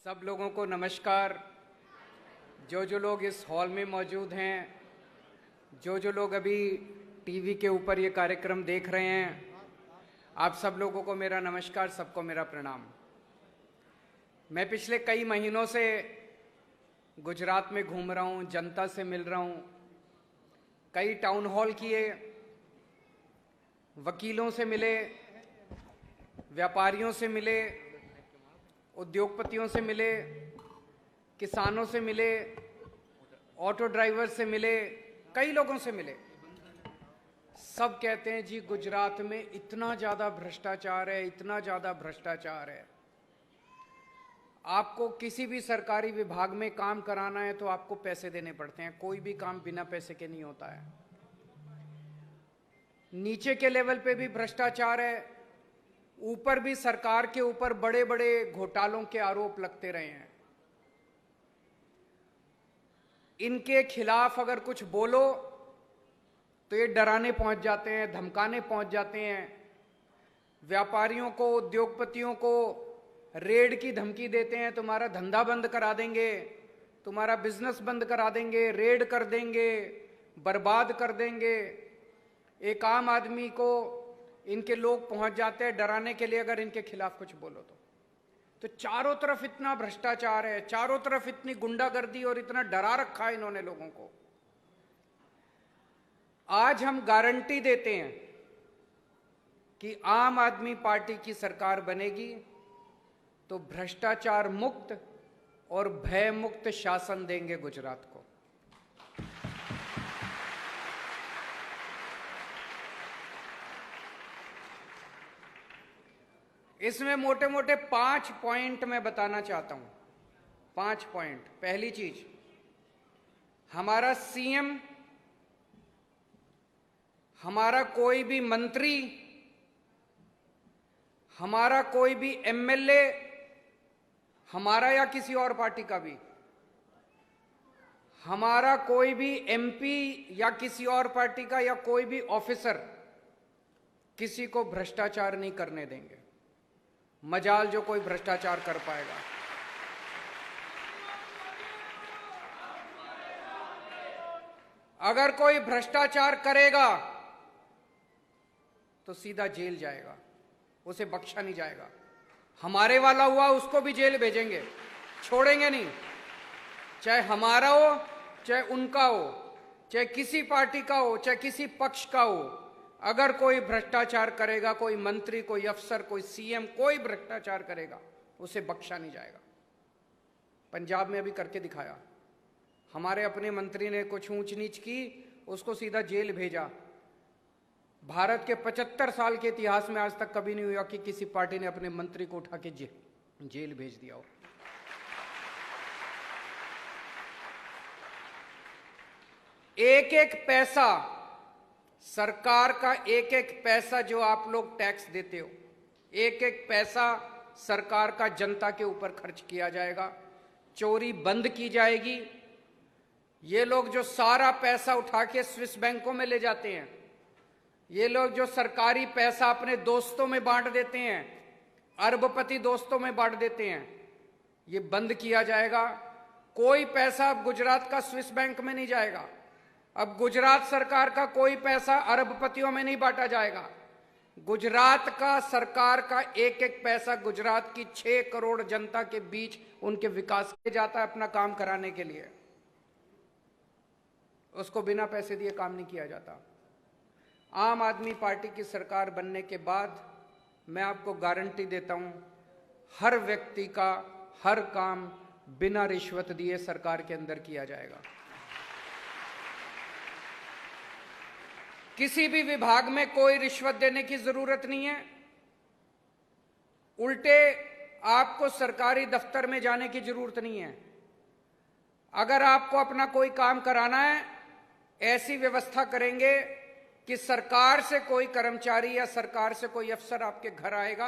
सब लोगों को नमस्कार। जो लोग इस हॉल में मौजूद हैं, जो लोग अभी टीवी के ऊपर ये कार्यक्रम देख रहे हैं, आप सब लोगों को मेरा नमस्कार, सबको मेरा प्रणाम। मैं पिछले कई महीनों से गुजरात में घूम रहा हूँ, जनता से मिल रहा हूँ, कई टाउन हॉल किए, वकीलों से मिले, व्यापारियों से मिले, उद्योगपतियों से मिले, किसानों से मिले, ऑटो ड्राइवर से मिले, कई लोगों से मिले। सब कहते हैं जी गुजरात में इतना ज़्यादा भ्रष्टाचार है, इतना ज़्यादा भ्रष्टाचार है। आपको किसी भी सरकारी विभाग में काम कराना है तो आपको पैसे देने पड़ते हैं, कोई भी काम बिना पैसे के नहीं होता है। नीचे के लेवल पे भी भ्रष्टाचार है, ऊपर भी सरकार के ऊपर बड़े बड़े घोटालों के आरोप लगते रहे हैं। इनके खिलाफ अगर कुछ बोलो तो ये डराने पहुंच जाते हैं, धमकाने पहुंच जाते हैं। व्यापारियों को, उद्योगपतियों को रेड की धमकी देते हैं, तुम्हारा धंधा बंद करा देंगे, तुम्हारा बिजनेस बंद करा देंगे, रेड कर देंगे, बर्बाद कर देंगे। एक आम आदमी को इनके लोग पहुंच जाते हैं डराने के लिए अगर इनके खिलाफ कुछ बोलो तो चारों तरफ इतना भ्रष्टाचार है, चारों तरफ इतनी गुंडागर्दी और इतना डरा रखा है इन्होंने लोगों को। आज हम गारंटी देते हैं कि आम आदमी पार्टी की सरकार बनेगी तो भ्रष्टाचार मुक्त और भय मुक्त शासन देंगे गुजरात को। इसमें मोटे मोटे 5 पॉइंट मैं बताना चाहता हूं। 5 पॉइंट। पहली चीज, हमारा सीएम, हमारा कोई भी मंत्री, हमारा कोई भी एमएलए, हमारा या किसी और पार्टी का भी, हमारा कोई भी एमपी या किसी और पार्टी का या कोई भी ऑफिसर किसी को भ्रष्टाचार नहीं करने देंगे। मजाल जो कोई भ्रष्टाचार कर पाएगा। अगर कोई भ्रष्टाचार करेगा तो सीधा जेल जाएगा, उसे बख्शा नहीं जाएगा। हमारे वाला हुआ उसको भी जेल भेजेंगे, छोड़ेंगे नहीं। चाहे हमारा हो, चाहे उनका हो, चाहे किसी पार्टी का हो, चाहे किसी पक्ष का हो, अगर कोई भ्रष्टाचार करेगा, कोई मंत्री, कोई अफसर, कोई सीएम, कोई भ्रष्टाचार करेगा, उसे बख्शा नहीं जाएगा। पंजाब में अभी करके दिखाया, हमारे अपने मंत्री ने कुछ ऊंच नीच की, उसको सीधा जेल भेजा। भारत के 75 साल के इतिहास में आज तक कभी नहीं हुआ कि किसी पार्टी ने अपने मंत्री को उठा के जेल भेज दिया हो। एक एक पैसा, सरकार का एक एक पैसा जो आप लोग टैक्स देते हो, एक एक पैसा सरकार का जनता के ऊपर खर्च किया जाएगा। चोरी बंद की जाएगी। ये लोग जो सारा पैसा उठा के स्विस बैंकों में ले जाते हैं, ये लोग जो सरकारी पैसा अपने दोस्तों में बांट देते हैं, अरबपति दोस्तों में बांट देते हैं, ये बंद किया जाएगा। कोई पैसा अब गुजरात का स्विस बैंक में नहीं जाएगा। अब गुजरात सरकार का कोई पैसा अरबपतियों में नहीं बांटा जाएगा। गुजरात का सरकार का एक एक पैसा गुजरात की 6 करोड़ जनता के बीच उनके विकास के जाता है, अपना काम कराने के लिए। उसको बिना पैसे दिए काम नहीं किया जाता। आम आदमी पार्टी की सरकार बनने के बाद मैं आपको गारंटी देता हूं, हर व्यक्ति का हर काम बिना रिश्वत दिए सरकार के अंदर किया जाएगा। किसी भी विभाग में कोई रिश्वत देने की जरूरत नहीं है। उल्टे आपको सरकारी दफ्तर में जाने की जरूरत नहीं है। अगर आपको अपना कोई काम कराना है, ऐसी व्यवस्था करेंगे कि सरकार से कोई कर्मचारी या सरकार से कोई अफसर आपके घर आएगा,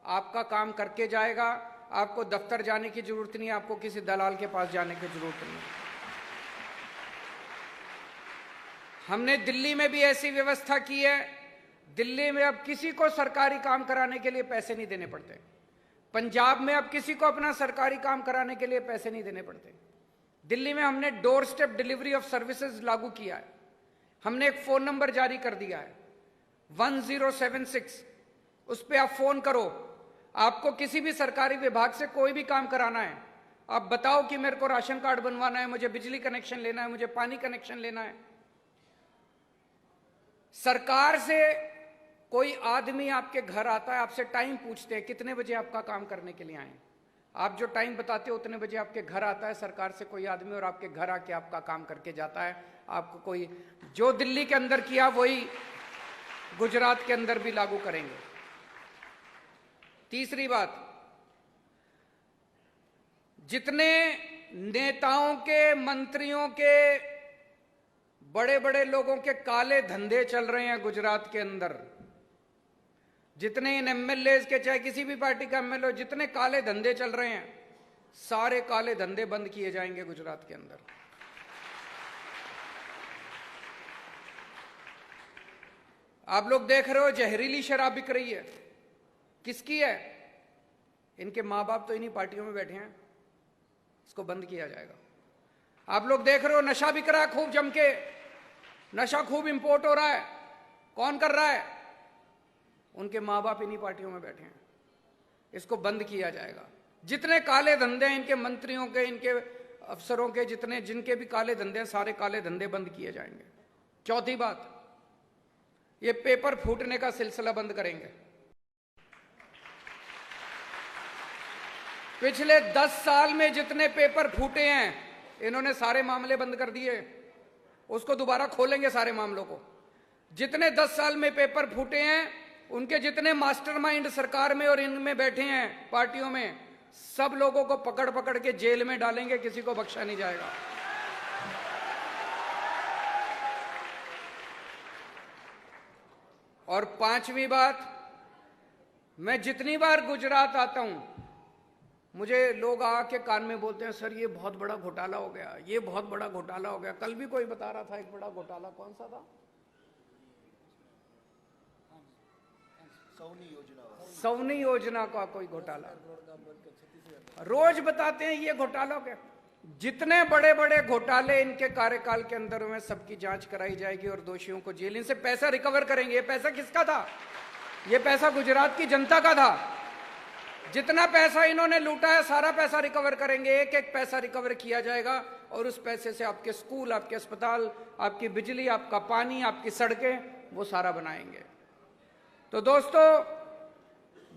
आपका काम करके जाएगा। आपको दफ्तर जाने की जरूरत नहीं है, आपको किसी दलाल के पास जाने की जरूरत नहीं है। हमने दिल्ली में भी ऐसी व्यवस्था की है। दिल्ली में अब किसी को सरकारी काम कराने के लिए पैसे नहीं देने पड़ते। पंजाब में अब किसी को अपना सरकारी काम कराने के लिए पैसे नहीं देने पड़ते। दिल्ली में हमने door step delivery of services लागू किया है। हमने एक फोन नंबर जारी कर दिया है 1076, उस पर आप फोन करो। आपको किसी भी सरकारी विभाग से कोई भी काम कराना है, आप बताओ कि मेरे को राशन कार्ड बनवाना है, मुझे बिजली कनेक्शन लेना है, मुझे पानी कनेक्शन लेना है। सरकार से कोई आदमी आपके घर आता है, आपसे टाइम पूछते हैं कितने बजे आपका काम करने के लिए आए। आप जो टाइम बताते हो उतने बजे आपके घर आता है सरकार से कोई आदमी और आपके घर आके आपका काम करके जाता है। आपको कोई जो दिल्ली के अंदर किया वही गुजरात के अंदर भी लागू करेंगे। तीसरी बात, जितने नेताओं के, मंत्रियों के, बड़े बड़े लोगों के काले धंधे चल रहे हैं गुजरात के अंदर, जितने इन एमएलए के, चाहे किसी भी पार्टी का एमएलए, जितने काले धंधे चल रहे हैं, सारे काले धंधे बंद किए जाएंगे गुजरात के अंदर। आप लोग देख रहे हो जहरीली शराब बिक रही है, किसकी है? इनके मां बाप तो इन्हीं पार्टियों में बैठे हैं, इसको बंद किया जाएगा। आप लोग देख रहे हो नशा बिक रहा है खूब जम के, नशा खूब इंपोर्ट हो रहा है, कौन कर रहा है? उनके मां बाप इन्हीं पार्टियों में बैठे हैं, इसको बंद किया जाएगा। जितने काले धंधे हैं इनके मंत्रियों के, इनके अफसरों के, जितने जिनके भी काले धंधे हैं, सारे काले धंधे बंद किए जाएंगे। चौथी बात, ये पेपर फूटने का सिलसिला बंद करेंगे। पिछले 10 साल में जितने पेपर फूटे हैं, इन्होंने सारे मामले बंद कर दिए, उसको दोबारा खोलेंगे सारे मामलों को। जितने 10 साल में पेपर फूटे हैं, उनके जितने मास्टरमाइंड सरकार में और इनमें बैठे हैं पार्टियों में, सब लोगों को पकड़ पकड़ के जेल में डालेंगे, किसी को बख्शा नहीं जाएगा। और पांचवी बात, मैं जितनी बार गुजरात आता हूं, मुझे लोग आके कान में बोलते हैं, सर ये बहुत बड़ा घोटाला हो गया, ये बहुत बड़ा घोटाला हो गया। कल भी कोई बता रहा था एक बड़ा घोटाला, कौन सा था? सौनी योजना का कोई घोटाला। रोज बताते हैं ये घोटाला हो गया। जितने बड़े बड़े घोटाले इनके कार्यकाल के अंदर में, सबकी जांच कराई जाएगी और दोषियों को जेल, इनसे पैसा रिकवर करेंगे। ये पैसा किसका था? ये पैसा गुजरात की जनता का था। जितना पैसा इन्होंने लूटा है, सारा पैसा रिकवर करेंगे, एक एक पैसा रिकवर किया जाएगा और उस पैसे से आपके स्कूल, आपके अस्पताल, आपकी बिजली, आपका पानी, आपकी सड़कें, वो सारा बनाएंगे। तो दोस्तों,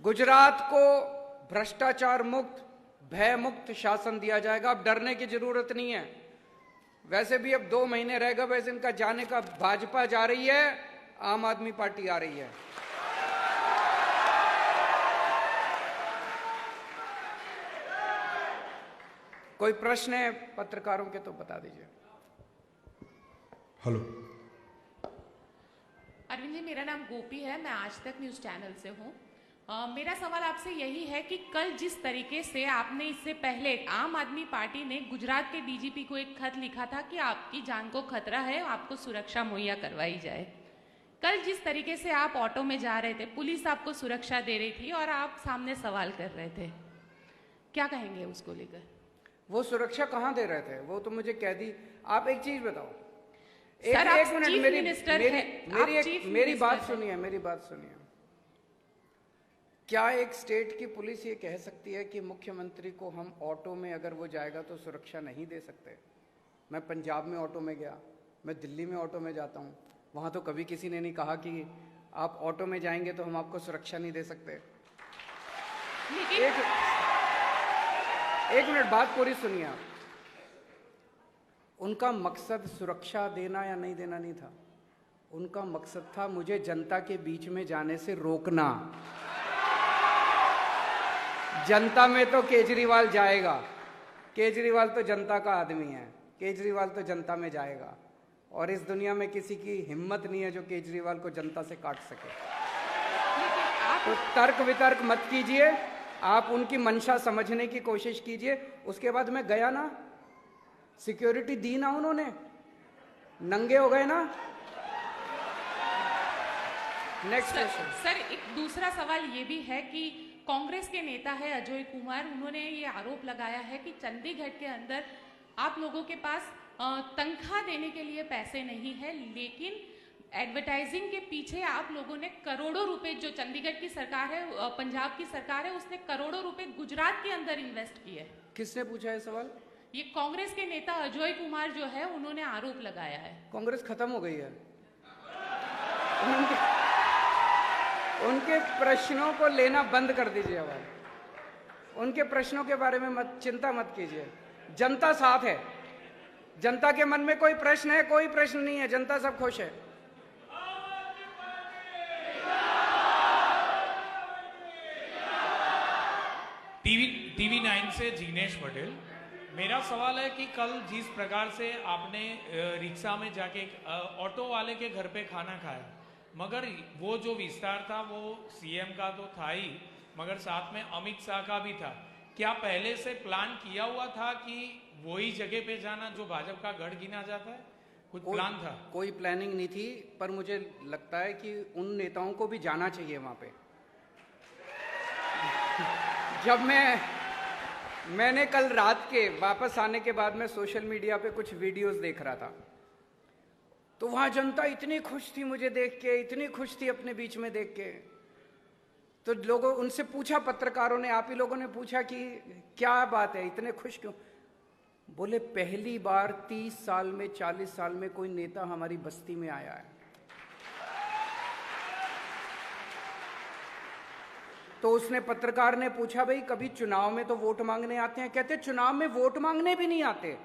गुजरात को भ्रष्टाचार मुक्त, भय मुक्त शासन दिया जाएगा। अब डरने की जरूरत नहीं है। वैसे भी अब 2 महीने रहेगा, वैसे इनका जाने का, भाजपा जा रही है, आम आदमी पार्टी आ रही है। कोई प्रश्न है पत्रकारों के तो बता दीजिए। हेलो अरविंद जी, मेरा नाम गोपी है, मैं आज तक न्यूज़ चैनल से हूँ। मेरा सवाल आपसे यही है कि कल जिस तरीके से आपने, इससे पहले आम आदमी पार्टी ने गुजरात के डीजीपी को एक खत लिखा था कि आपकी जान को खतरा है, आपको सुरक्षा मुहैया करवाई जाए। कल जिस तरीके से आप ऑटो में जा रहे थे, पुलिस आपको सुरक्षा दे रही थी और आप सामने सवाल कर रहे थे, क्या कहेंगे उसको लेकर? वो सुरक्षा कहाँ दे रहे थे? वो तो मुझे कह दी। आप एक चीज बताओ, सर, एक मिनट, मेरी बात सुनिए, मेरी बात सुनिए। क्या एक स्टेट की पुलिस ये कह सकती है कि मुख्यमंत्री को हम ऑटो में, अगर वो जाएगा तो सुरक्षा नहीं दे सकते? मैं पंजाब में ऑटो में गया, मैं दिल्ली में ऑटो में जाता हूँ, वहाँ तो कभी किसी ने नहीं कहा कि आप ऑटो में जाएंगे तो हम आपको सुरक्षा नहीं दे सकते। एक मिनट, बात पूरी सुनिए आप। उनका मकसद सुरक्षा देना या नहीं देना नहीं था, उनका मकसद था मुझे जनता के बीच में जाने से रोकना। जनता में तो केजरीवाल जाएगा, केजरीवाल तो जनता का आदमी है, केजरीवाल तो जनता में जाएगा, और इस दुनिया में किसी की हिम्मत नहीं है जो केजरीवाल को जनता से काट सके। तो तर्क वितर्क मत कीजिए, आप उनकी मंशा समझने की कोशिश कीजिए। उसके बाद मैं गया ना, सिक्योरिटी दी ना उन्होंने, नंगे हो गए ना। Next question. सर, एक दूसरा सवाल ये भी है कि कांग्रेस के नेता है अजय कुमार, उन्होंने ये आरोप लगाया है कि चंडीगढ़ के अंदर आप लोगों के पास तनख्वाह देने के लिए पैसे नहीं है, लेकिन एडवर्टाइजिंग के पीछे आप लोगों ने करोड़ों रुपए, जो चंडीगढ़ की सरकार है, पंजाब की सरकार है, उसने करोड़ों रुपए गुजरात के अंदर इन्वेस्ट किए। किसने पूछा है सवाल? ये कांग्रेस के नेता अजय कुमार जो है, उन्होंने आरोप लगाया है। कांग्रेस खत्म हो गई है। उनके प्रश्नों को लेना बंद कर दीजिए। अब उनके प्रश्नों के बारे में चिंता मत कीजिए। जनता साथ है। जनता के मन में कोई प्रश्न है? कोई प्रश्न नहीं है। जनता सब खुश है। टीवी 9 से जिग्नेश पटेल। मेरा सवाल है कि कल जिस प्रकार से आपने रिक्शा में जाके ऑटो वाले के घर पे खाना खाया, मगर वो जो विस्तार था वो सीएम का तो था ही, मगर साथ में अमित शाह का भी था। क्या पहले से प्लान किया हुआ था कि वही जगह पे जाना जो भाजपा का गढ़ गिना जाता है? कुछ प्लान था? कोई प्लानिंग नहीं थी, पर मुझे लगता है कि उन नेताओं को भी जाना चाहिए वहां पे। जब मैंने कल रात के वापस आने के बाद में सोशल मीडिया पे कुछ वीडियोस देख रहा था, तो वहां जनता इतनी खुश थी मुझे देख के, इतनी खुश थी अपने बीच में देख के। तो लोगों उनसे पूछा, पत्रकारों ने, आप ही लोगों ने पूछा कि क्या बात है, इतने खुश क्यों? बोले पहली बार 30 साल में, 40 साल में कोई नेता हमारी बस्ती में आया है। तो उसने, पत्रकार ने पूछा, भाई कभी चुनाव में तो वोट मांगने आते हैं? कहते चुनाव में वोट मांगने भी नहीं आते।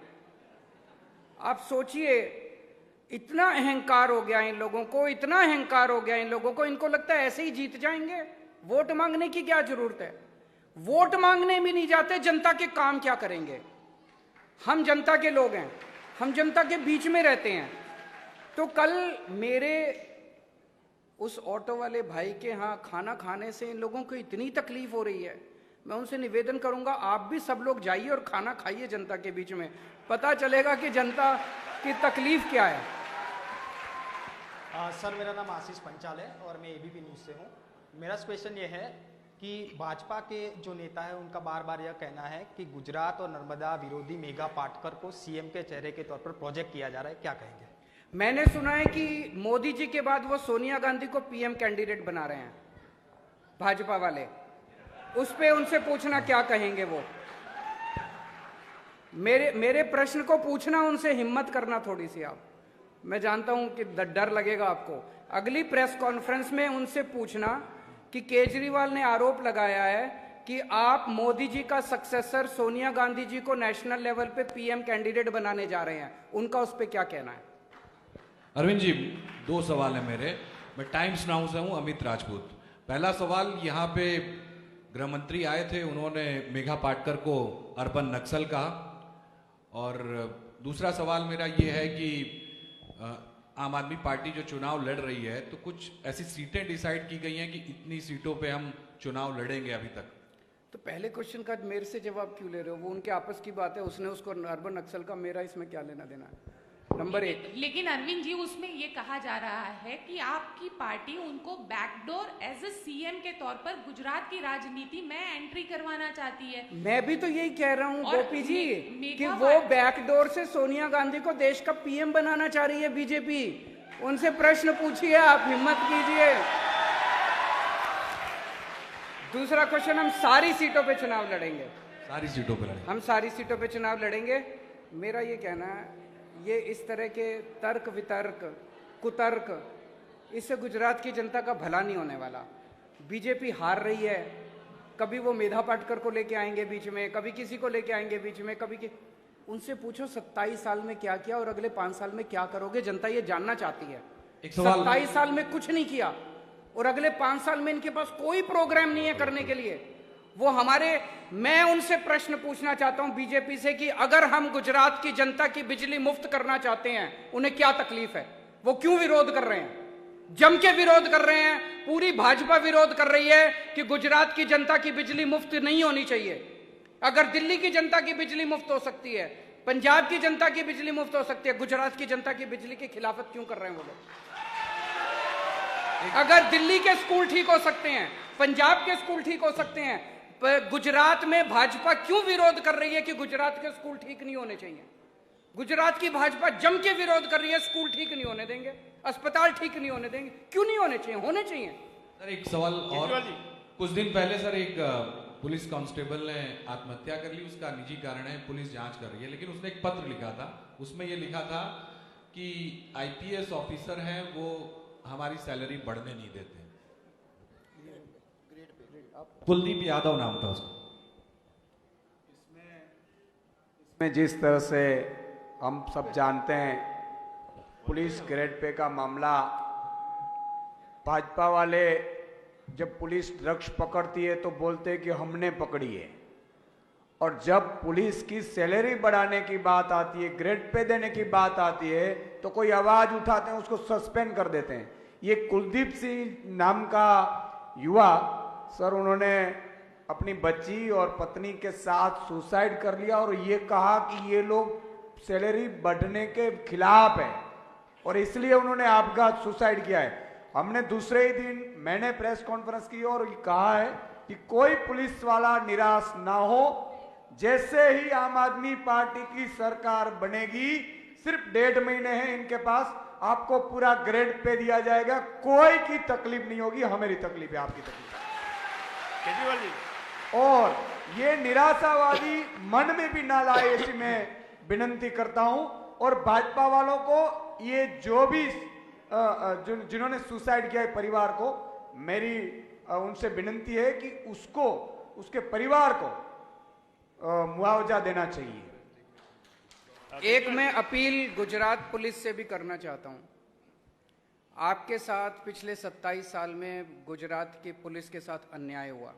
आप सोचिए, इतना अहंकार हो गया इन लोगों को, इतना अहंकार हो गया इन लोगों को, इनको लगता है ऐसे ही जीत जाएंगे। वोट मांगने की क्या जरूरत है? वोट मांगने भी नहीं जाते, जनता के काम क्या करेंगे? हम जनता के लोग हैं, हम जनता के बीच में रहते हैं। तो कल मेरे उस ऑटो वाले भाई के यहाँ खाना खाने से इन लोगों को इतनी तकलीफ हो रही है। मैं उनसे निवेदन करूंगा, आप भी सब लोग जाइए और खाना खाइए जनता के बीच में, पता चलेगा कि जनता की तकलीफ क्या है। सर, मेरा नाम आशीष पंचाल है और मैं एबीपी न्यूज़ से हूँ। मेरा क्वेश्चन ये है कि भाजपा के जो नेता है उनका बार बार यह कहना है कि गुजरात और नर्मदा विरोधी मेघा पाटकर को सीएम के चेहरे के तौर पर प्रोजेक्ट किया जा रहा है, क्या कहेंगे? मैंने सुना है कि मोदी जी के बाद वो सोनिया गांधी को पीएम कैंडिडेट बना रहे हैं भाजपा वाले। उस पे उनसे पूछना क्या कहेंगे वो। मेरे प्रश्न को पूछना, उनसे हिम्मत करना थोड़ी सी आप। मैं जानता हूं कि डर लगेगा आपको। अगली प्रेस कॉन्फ्रेंस में उनसे पूछना कि केजरीवाल ने आरोप लगाया है कि आप मोदी जी का सक्सेसर सोनिया गांधी जी को नेशनल लेवल पे पीएम कैंडिडेट बनाने जा रहे हैं, उनका उस पर क्या कहना है? अरविंद जी, 2 सवाल है मेरे। मैं टाइम्स नाउ से हूं, अमित राजपूत। पहला सवाल, यहाँ पे गृह मंत्री आए थे, उन्होंने मेघा पाटकर को अर्बन नक्सल कहा। और दूसरा सवाल मेरा ये है कि आम आदमी पार्टी जो चुनाव लड़ रही है, तो कुछ ऐसी सीटें डिसाइड की गई हैं कि इतनी सीटों पे हम चुनाव लड़ेंगे अभी तक। तो पहले क्वेश्चन का मेरे से जवाब क्यों ले रहे हो? वो उनके आपस की बात है, उसने उसको अर्बन नक्सल का, मेरा इसमें क्या लेना देना है? नंबर 1। लेकिन अरविंद जी, उसमें ये कहा जा रहा है कि आपकी पार्टी उनको बैकडोर एज ए सीएम के तौर पर गुजरात की राजनीति में एंट्री करवाना चाहती है। मैं भी तो यही कह रहा हूँ गोपी जी कि वो बैकडोर से सोनिया गांधी को देश का पीएम बनाना चाह रही है बीजेपी। उनसे प्रश्न पूछिए आप, हिम्मत कीजिए। दूसरा क्वेश्चन, हम सारी सीटों पे चुनाव लड़ेंगे। सारी सीटों पे लड़ेंगे? हम सारी सीटों पे चुनाव लड़ेंगे। मेरा ये कहना है, ये इस तरह के तर्क वितर्क कुतर्क, इससे गुजरात की जनता का भला नहीं होने वाला। बीजेपी हार रही है, कभी वो मेधा पाटकर को लेके आएंगे बीच में, कभी किसी को लेके आएंगे बीच में, कभी उनसे पूछो 27 साल में क्या किया और अगले 5 साल में क्या करोगे। जनता ये जानना चाहती है। 27 साल में कुछ नहीं किया और अगले 5 साल में इनके पास कोई प्रोग्राम नहीं है करने के लिए। वो मैं उनसे प्रश्न पूछना चाहता हूं बीजेपी से कि अगर हम गुजरात की जनता की बिजली मुफ्त करना चाहते हैं, उन्हें क्या तकलीफ है? वो क्यों विरोध कर रहे हैं? जम के विरोध कर रहे हैं। पूरी भाजपा विरोध कर रही है कि गुजरात की जनता की बिजली मुफ्त नहीं होनी चाहिए। अगर दिल्ली की जनता की बिजली मुफ्त हो सकती है, पंजाब की जनता की बिजली मुफ्त हो सकती है, गुजरात की जनता की बिजली की खिलाफत क्यों कर रहे हैं वो लोग? अगर दिल्ली के स्कूल ठीक हो सकते हैं, पंजाब के स्कूल ठीक हो सकते हैं, पर गुजरात में भाजपा क्यों विरोध कर रही है कि गुजरात के स्कूल ठीक नहीं होने चाहिए? गुजरात की भाजपा जम के विरोध कर रही है, स्कूल ठीक नहीं होने देंगे, अस्पताल ठीक नहीं होने देंगे। क्यों नहीं होने चाहिए? होने चाहिए। सर एक सवाल और, कुछ दिन पहले सर एक पुलिस कांस्टेबल ने आत्महत्या कर ली, उसका निजी कारण है, पुलिस जांच कर रही है, लेकिन उसने एक पत्र लिखा था, उसमें यह लिखा था कि आईपीएस ऑफिसर हैं वो हमारी सैलरी बढ़ने नहीं देते। कुलदीप यादव नाम था उसका। इसमें जिस तरह से हम सब जानते हैं, पुलिस ग्रेड पे का मामला, भाजपा वाले जब पुलिस ड्रग्स पकड़ती है तो बोलते हैं कि हमने पकड़ी है, और जब पुलिस की सैलरी बढ़ाने की बात आती है, ग्रेड पे देने की बात आती है, तो कोई आवाज उठाते हैं, उसको सस्पेंड कर देते हैं। ये कुलदीप सिंह नाम का युवा सर, उन्होंने अपनी बच्ची और पत्नी के साथ सुसाइड कर लिया और ये कहा कि ये लोग सैलरी बढ़ने के खिलाफ है और इसलिए उन्होंने आपघात सुसाइड किया है। हमने दूसरे ही दिन मैंने प्रेस कॉन्फ्रेंस की और कहा है कि कोई पुलिस वाला निराश ना हो, जैसे ही आम आदमी पार्टी की सरकार बनेगी, सिर्फ 1.5 महीने हैं इनके पास, आपको पूरा ग्रेड पे दिया जाएगा, कोई की तकलीफ नहीं होगी, हमारी तकलीफ है, आपकी तकलीफ है केजरीवाल जी। और ये निराशावादी मन में भी ना लाए, ऐसी मैं विनती करता हूं। और भाजपा वालों को ये जो भी जिन्होंने सुसाइड किया है परिवार को, मेरी उनसे विनती है कि उसको, उसके परिवार को मुआवजा देना चाहिए। एक मैं अपील गुजरात पुलिस से भी करना चाहता हूं। आपके साथ पिछले 27 साल में गुजरात की पुलिस के साथ अन्याय हुआ।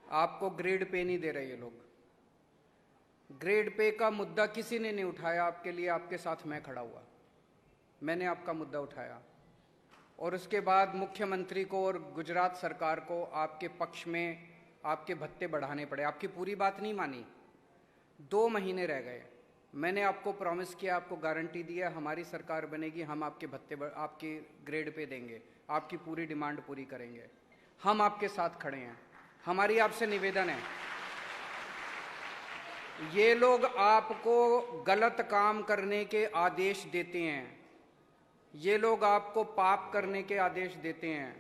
आपको ग्रेड पे नहीं दे रहे ये लोग। ग्रेड पे का मुद्दा किसी ने नहीं उठाया आपके लिए, आपके साथ मैं खड़ा हुआ, मैंने आपका मुद्दा उठाया और उसके बाद मुख्यमंत्री को और गुजरात सरकार को आपके पक्ष में आपके भत्ते बढ़ाने पड़े। आपकी पूरी बात नहीं मानी, 2 महीने रह गए। मैंने आपको प्रॉमिस किया, आपको गारंटी दिया, हमारी सरकार बनेगी, हम आपके भत्ते आपके ग्रेड पे देंगे, आपकी पूरी डिमांड पूरी करेंगे। हम आपके साथ खड़े हैं। हमारी आपसे निवेदन है, ये लोग आपको गलत काम करने के आदेश देते हैं, ये लोग आपको पाप करने के आदेश देते हैं।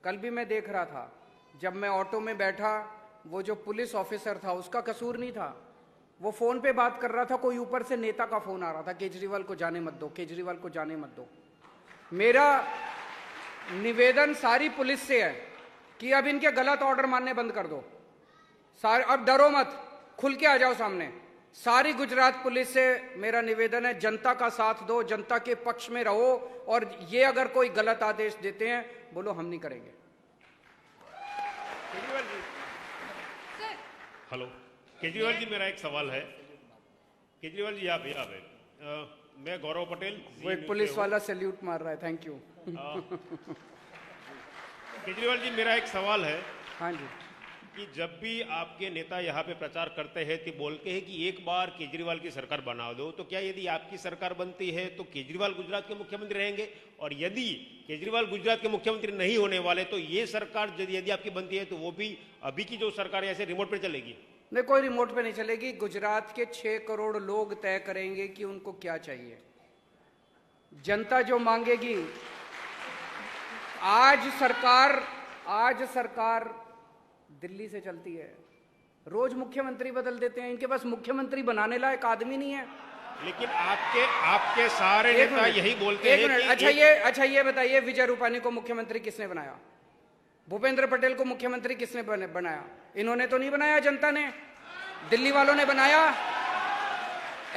कल भी मैं देख रहा था, जब मैं ऑटो में बैठा, वो जो पुलिस ऑफिसर था उसका कसूर नहीं था, वो फोन पे बात कर रहा था, कोई ऊपर से नेता का फोन आ रहा था, केजरीवाल को जाने मत दो, केजरीवाल को जाने मत दो। मेरा निवेदन सारी पुलिस से है कि अब इनके गलत ऑर्डर मानने बंद कर दो। सारे अब डरो मत, खुल के आ जाओ सामने। सारी गुजरात पुलिस से मेरा निवेदन है, जनता का साथ दो, जनता के पक्ष में रहो, और ये अगर कोई गलत आदेश देते हैं, बोलो हम नहीं करेंगे। केजरीवाल जी, हेलो केजरीवाल जी, मेरा एक सवाल है। केजरीवाल जी आप यहाँ पे, मैं गौरव पटेल, वो एक पुलिस वाला सैल्यूट मार रहा है, थैंक यू। केजरीवाल जी, मेरा एक सवाल है। हाँ जी। कि जब भी आपके नेता यहाँ पे प्रचार करते हैं तो बोलते हैं कि एक बार केजरीवाल की सरकार बना दो, तो क्या यदि आपकी सरकार बनती है तो केजरीवाल गुजरात के मुख्यमंत्री रहेंगे? और यदि केजरीवाल गुजरात के मुख्यमंत्री नहीं होने वाले तो ये सरकार यदि आपकी बनती है तो वो भी अभी की जो सरकार है ऐसे रिमोट पे चलेगी? नहीं, कोई रिमोट पे नहीं चलेगी। गुजरात के 6 करोड़ लोग तय करेंगे कि उनको क्या चाहिए। जनता जो मांगेगी, आज सरकार दिल्ली से चलती है, रोज मुख्यमंत्री बदल देते हैं, इनके पास मुख्यमंत्री बनाने लायक आदमी नहीं है। लेकिन आपके सारे नेता यही बोलते हैं कि अच्छा ये बताइए, विजय रूपानी को मुख्यमंत्री किसने बनाया? भूपेंद्र पटेल को मुख्यमंत्री किसने बनाया? इन्होंने तो नहीं बनाया, जनता ने, दिल्ली वालों ने बनाया।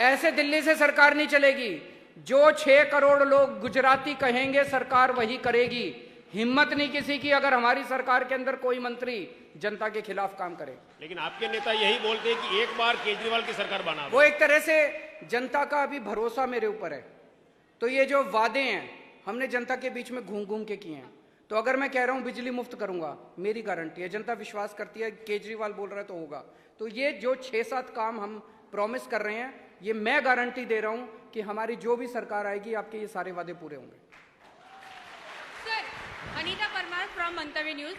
ऐसे दिल्ली से सरकार नहीं चलेगी। जो 6 करोड़ लोग गुजराती कहेंगे सरकार वही करेगी। हिम्मत नहीं किसी की अगर हमारी सरकार के अंदर कोई मंत्री जनता के खिलाफ काम करे। लेकिन आपके नेता यही बोलते हैं कि एक बार केजरीवाल की सरकार बना दो। वो एक तरह से जनता का अभी भरोसा मेरे ऊपर है। तो ये जो वादे हैं हमने जनता के बीच में घूम घूम के किए हैं। तो अगर मैं कह रहा हूं बिजली मुफ्त करूंगा, मेरी गारंटी है, जनता विश्वास करती है, केजरीवाल बोल रहा है तो होगा। तो ये जो 6-7 काम हम प्रॉमिस कर रहे हैं, ये मैं गारंटी दे रहा हूं कि हमारी जो भी सरकार आएगी आपके ये सारे वादे पूरे होंगे। Anita Parmar from Mantavya news.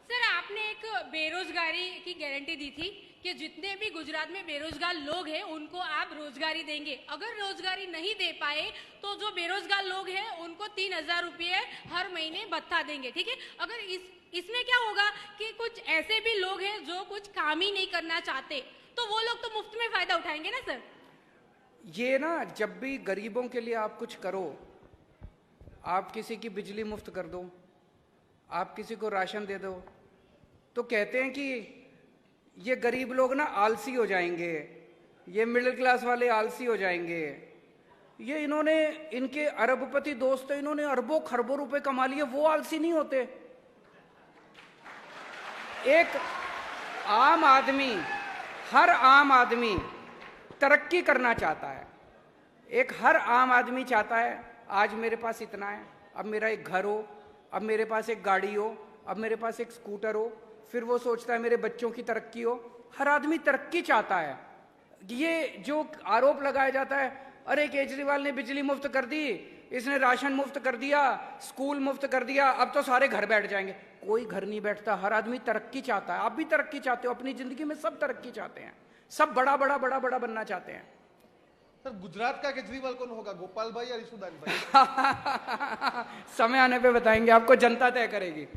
Sir, आपने एक बेरोजगारी की गारंटी दी थी कि जितने भी गुजरात में बेरोजगार लोग हैं उनको आप रोजगारी देंगे। अगर रोजगारी नहीं दे पाए तो जो बेरोजगार लोग हैं उनको 3,000 रुपये हर महीने भत्ता देंगे, ठीक है। अगर इसमें क्या होगा कि कुछ ऐसे भी लोग हैं जो कुछ काम ही नहीं करना चाहते, तो वो लोग तो मुफ्त में फायदा उठाएंगे ना सर। ये ना, जब भी गरीबों के लिए आप कुछ करो, आप किसी की बिजली मुफ्त कर दो, आप किसी को राशन दे दो, तो कहते हैं कि ये गरीब लोग ना आलसी हो जाएंगे, ये मिडिल क्लास वाले आलसी हो जाएंगे। ये इन्होंने, इनके अरबपति दोस्त हैं, इन्होंने अरबों खरबों रुपए कमा लिए, वो आलसी नहीं होते। एक आम आदमी, हर आम आदमी तरक्की करना चाहता है। एक हर आम आदमी चाहता है आज मेरे पास इतना है, अब मेरा एक घर हो, अब मेरे पास एक गाड़ी हो, अब मेरे पास एक स्कूटर हो, फिर वो सोचता है मेरे बच्चों की तरक्की हो। हर आदमी तरक्की चाहता है। ये जो आरोप लगाया जाता है, अरे केजरीवाल ने बिजली मुफ्त कर दी, इसने राशन मुफ्त कर दिया, स्कूल मुफ्त कर दिया, अब तो सारे घर बैठ जाएंगे। कोई घर नहीं बैठता, हर आदमी तरक्की चाहता है। आप भी तरक्की चाहते हो अपनी जिंदगी में, सब तरक्की चाहते हैं, सब बड़ा बड़ा बड़ा बड़ा बनना चाहते हैं। सर, गुजरात का केजरीवाल कौन होगा, गोपाल भाई या रिशुदान भाई? समय आने पे बताएंगे, आपको जनता तय करेगी।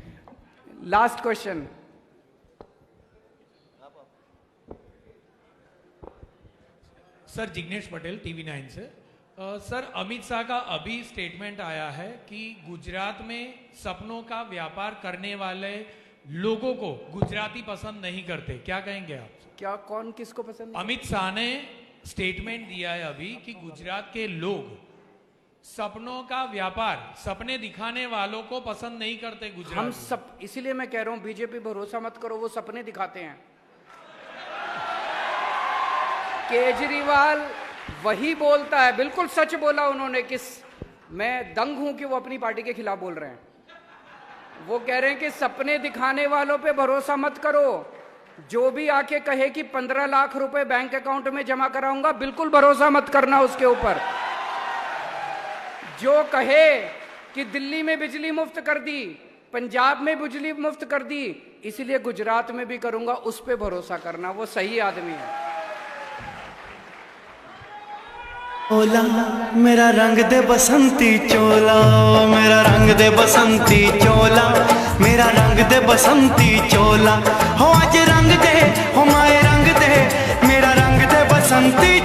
Last question. Sir, Jignesh Patel TV 9 से। सर, अमित शाह का अभी स्टेटमेंट आया है कि गुजरात में सपनों का व्यापार करने वाले लोगों को गुजराती पसंद नहीं करते, क्या कहेंगे आप? क्या, कौन किसको पसंद? अमित शाह ने स्टेटमेंट दिया है अभी कि गुजरात के लोग सपनों का व्यापार, सपने दिखाने वालों को पसंद नहीं करते गुजरात। हम सब, इसीलिए मैं कह रहा हूं बीजेपी भरोसा मत करो, वो सपने दिखाते हैं। केजरीवाल वही बोलता है, बिल्कुल सच बोला उन्होंने कि मैं दंग हूं कि वो अपनी पार्टी के खिलाफ बोल रहे हैं। वो कह रहे हैं कि सपने दिखाने वालों पे भरोसा मत करो। जो भी आके कहे कि 15 लाख रुपए बैंक अकाउंट में जमा कराऊंगा, बिल्कुल भरोसा मत करना उसके ऊपर। जो कहे कि दिल्ली में बिजली मुफ्त कर दी, पंजाब में बिजली मुफ्त कर दी, इसलिए गुजरात में भी करूंगा, उस पे भरोसा करना, वो सही आदमी है। ओला मेरा रंग दे बसंती चोला, मेरा रंग दे बसंती चोला, मेरा रंग दे बसंती चोला, हो आज रंग दे, हो माए रंग दे, मेरा रंग दे बसंती